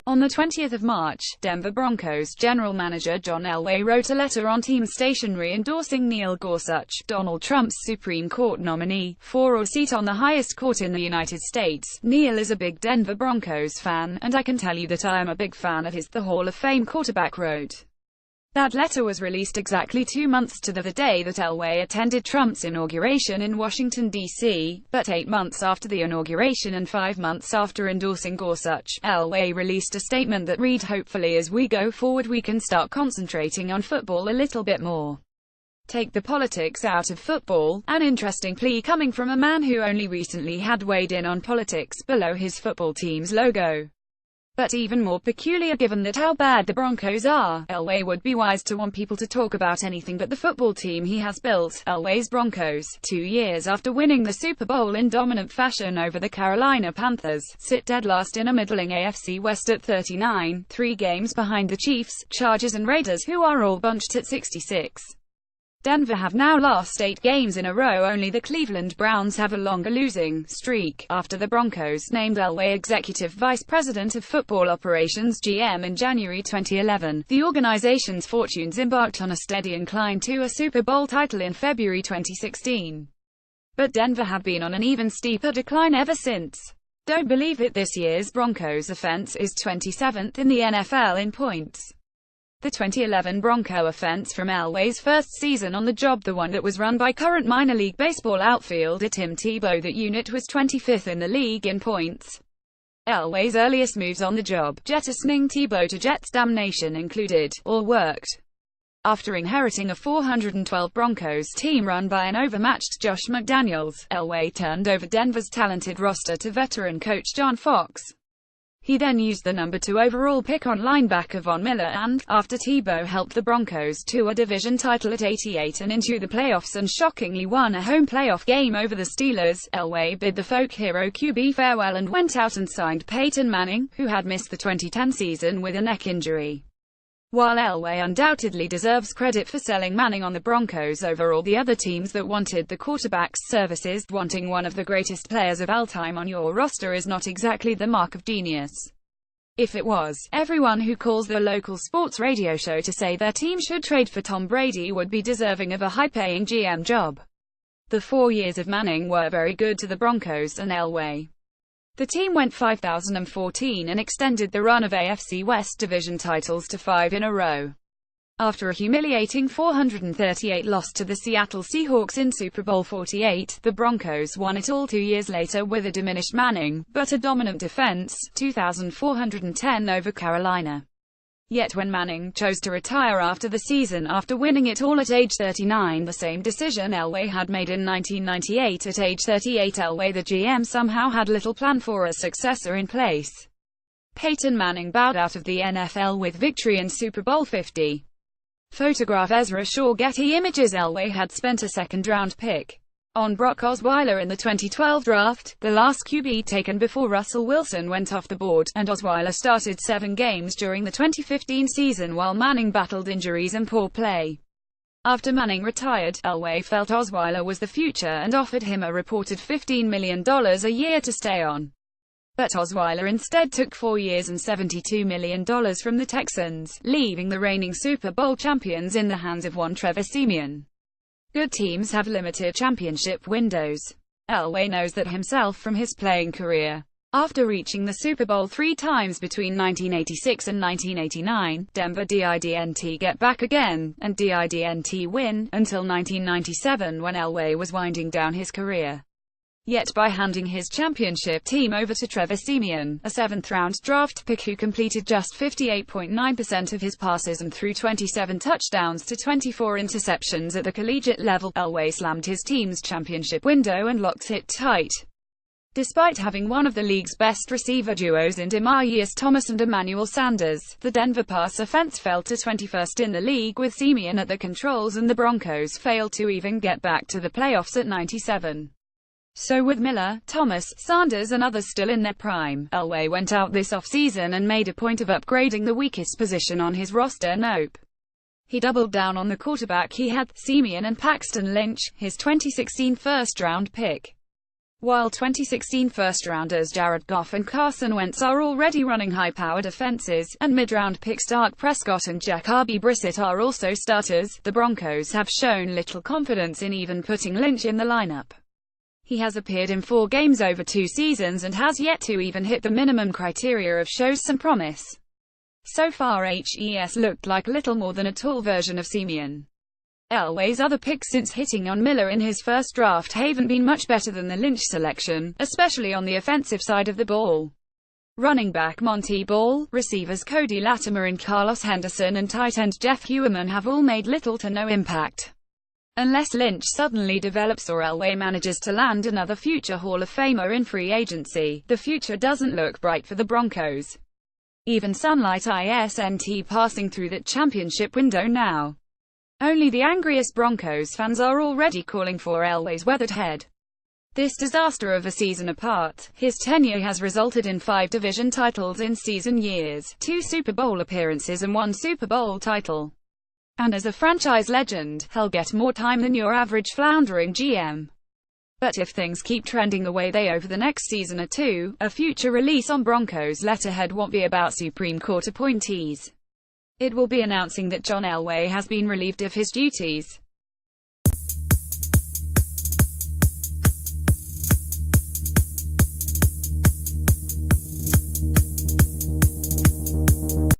On the 20th of March, Denver Broncos general manager John Elway wrote a letter on team stationery endorsing Neil Gorsuch, Donald Trump's Supreme Court nominee, for a seat on the highest court in the United States. Neil is a big Denver Broncos fan, and I can tell you that I am a big fan of his, the Hall of Fame quarterback wrote. That letter was released exactly 2 months to the day that Elway attended Trump's inauguration in Washington, D.C., but 8 months after the inauguration and 5 months after endorsing Gorsuch, Elway released a statement that read, "Hopefully as we go forward we can start concentrating on football a little bit more. Take the politics out of football," an interesting plea coming from a man who only recently had weighed in on politics below his football team's logo. But even more peculiar given that how bad the Broncos are, Elway would be wise to want people to talk about anything but the football team he has built. Elway's Broncos, 2 years after winning the Super Bowl in dominant fashion over the Carolina Panthers, sit dead last in a middling AFC West at 39, 3 games behind the Chiefs, Chargers and Raiders, who are all bunched at 66. Denver have now lost 8 games in a row. Only the Cleveland Browns have a longer losing streak. After the Broncos named Elway Executive Vice President of Football Operations (GM) in January 2011, the organization's fortunes embarked on a steady incline to a Super Bowl title in February 2016. But Denver have been on an even steeper decline ever since. Don't believe it, this year's Broncos offense is 27th in the NFL in points. The 2011 Bronco offense from Elway's first season on the job, the one that was run by current minor league baseball outfielder Tim Tebow, that unit was 25th in the league in points. Elway's earliest moves on the job, jettisoning Tebow to Jets damnation, included, all worked. After inheriting a 412 Broncos team run by an overmatched Josh McDaniels, Elway turned over Denver's talented roster to veteran coach John Fox. He then used the number 2 overall pick on linebacker Von Miller and, after Tebow helped the Broncos to a division title at 88 and into the playoffs and shockingly won a home playoff game over the Steelers, Elway bid the folk hero QB farewell and went out and signed Peyton Manning, who had missed the 2010 season with a neck injury. While Elway undoubtedly deserves credit for selling Manning on the Broncos over all the other teams that wanted the quarterback's services, wanting one of the greatest players of all time on your roster is not exactly the mark of genius. If it was, everyone who calls the local sports radio show to say their team should trade for Tom Brady would be deserving of a high-paying GM job. The 4 years of Manning were very good to the Broncos and Elway. The team went 5,014 and extended the run of AFC West division titles to 5 in a row. After a humiliating 438 loss to the Seattle Seahawks in Super Bowl 48, the Broncos won it all 2 years later with a diminished Manning, but a dominant defense, 2,410 over Carolina. Yet when Manning chose to retire after the season after winning it all at age 39, the same decision Elway had made in 1998 at age 38, Elway the GM somehow had little plan for a successor in place. Peyton Manning bowed out of the NFL with victory in Super Bowl 50. Photograph Ezra Shaw Getty Images. Elway had spent a second-round pick on Brock Osweiler in the 2012 draft, the last QB taken before Russell Wilson went off the board, and Osweiler started 7 games during the 2015 season while Manning battled injuries and poor play. After Manning retired, Elway felt Osweiler was the future and offered him a reported $15 million a year to stay on. But Osweiler instead took 4 years and $72 million from the Texans, leaving the reigning Super Bowl champions in the hands of one Trevor Siemian. Good teams have limited championship windows. Elway knows that himself from his playing career. After reaching the Super Bowl 3 times between 1986 and 1989, Denver didn't get back again, and didn't win, until 1997 when Elway was winding down his career. Yet by handing his championship team over to Trevor Siemian, a 7th-round draft pick who completed just 58.9% of his passes and threw 27 touchdowns to 24 interceptions at the collegiate level, Elway slammed his team's championship window and locked it tight. Despite having one of the league's best receiver duos in Demaryius Thomas and Emmanuel Sanders, the Denver pass offense fell to 21st in the league with Siemian at the controls, and the Broncos failed to even get back to the playoffs at 97. So with Miller, Thomas, Sanders and others still in their prime, Elway went out this offseason and made a point of upgrading the weakest position on his roster. Nope. He doubled down on the quarterback he had, Siemian and Paxton Lynch, his 2016 first-round pick. While 2016 first-rounders Jared Goff and Carson Wentz are already running high-powered offenses, and mid-round picks Dak Prescott and Jacoby Brissett are also starters, the Broncos have shown little confidence in even putting Lynch in the lineup. He has appeared in 4 games over 2 seasons and has yet to even hit the minimum criteria of shows some promise. So far HES looked like little more than a tall version of Simeon. Elway's other picks since hitting on Miller in his first draft haven't been much better than the Lynch selection, especially on the offensive side of the ball. Running back Monty Ball, receivers Cody Latimer and Carlos Henderson and tight end Jeff Heuerman have all made little to no impact. Unless Lynch suddenly develops or Elway manages to land another future Hall of Famer in free agency, the future doesn't look bright for the Broncos. Even sunlight isn't passing through that championship window now. Only the angriest Broncos fans are already calling for Elway's weathered head. This disaster of a season apart, his tenure has resulted in 5 division titles in season years, 2 Super Bowl appearances and 1 Super Bowl title. And as a franchise legend, he'll get more time than your average floundering GM. But if things keep trending the way they over the next season or 2, a future release on Broncos letterhead won't be about Supreme Court appointees. It will be announcing that John Elway has been relieved of his duties.